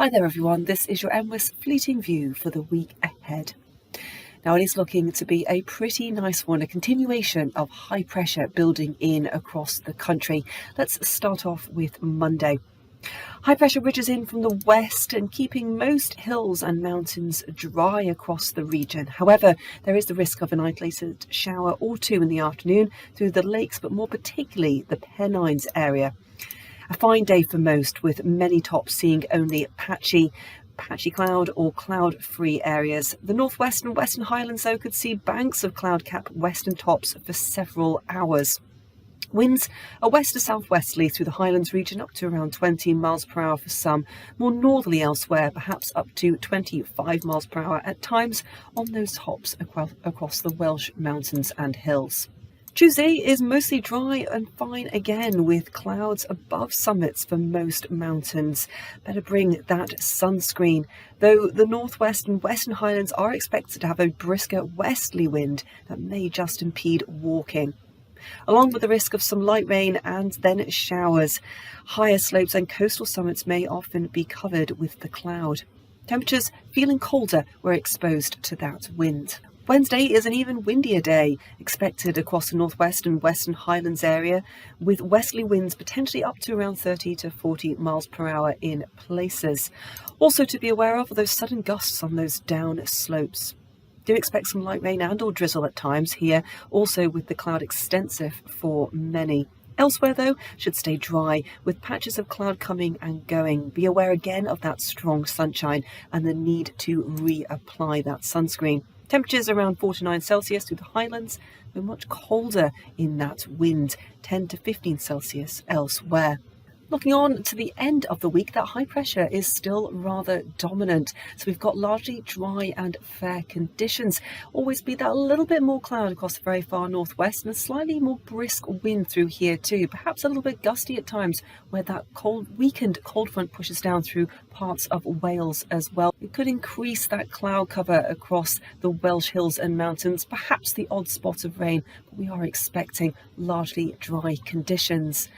Hi there everyone, this is your NWIS Fleeting View for the week ahead. Now it is looking to be a pretty nice one, a continuation of high pressure building in across the country. Let's start off with Monday. High pressure ridges in from the west and keeping most hills and mountains dry across the region. However, there is the risk of an isolated shower or two in the afternoon through the lakes, but more particularly the Pennines area. A fine day for most, with many tops seeing only patchy cloud or cloud-free areas. The northwest and western highlands, though, could see banks of cloud-capped western tops for several hours. Winds are west to southwesterly through the Highlands region, up to around 20 miles per hour for some, more northerly elsewhere, perhaps up to 25 miles per hour at times on those tops across the Welsh mountains and hills. Tuesday is mostly dry and fine again, with clouds above summits for most mountains. Better bring that sunscreen, though the northwest and western highlands are expected to have a brisker westerly wind that may just impede walking, along with the risk of some light rain and then showers. Higher slopes and coastal summits may often be covered with the cloud. Temperatures feeling colder where exposed to that wind. Wednesday is an even windier day expected across the northwest and western highlands area, with westerly winds potentially up to around 30 to 40 miles per hour in places. Also to be aware of are those sudden gusts on those down slopes. Do expect some light rain and or drizzle at times here, also with the cloud extensive for many. Elsewhere, though, should stay dry, with patches of cloud coming and going. Be aware again of that strong sunshine and the need to reapply that sunscreen. Temperatures around 49 Celsius through the highlands, but much colder in that wind, 10 to 15 Celsius elsewhere. Looking on to the end of the week, that high pressure is still rather dominant. So we've got largely dry and fair conditions. Always be that little bit more cloud across the very far northwest and a slightly more brisk wind through here too. Perhaps a little bit gusty at times where that weakened cold front pushes down through parts of Wales as well. It could increase that cloud cover across the Welsh hills and mountains, perhaps the odd spot of rain, but we are expecting largely dry conditions.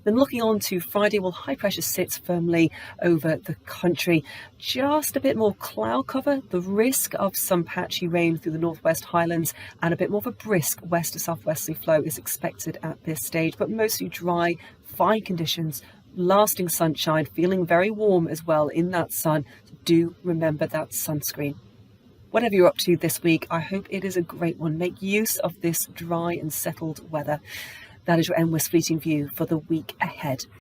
Then looking on to Friday, well, high pressure sits firmly over the country. Just a bit more cloud cover, the risk of some patchy rain through the northwest highlands, and a bit more of a brisk west to southwesterly flow is expected at this stage, but mostly dry, fine conditions, lasting sunshine, feeling very warm as well in that sun. So do remember that sunscreen. Whatever you're up to this week, I hope it is a great one. Make use of this dry and settled weather. That is your NWIS Fleeting View for the week ahead.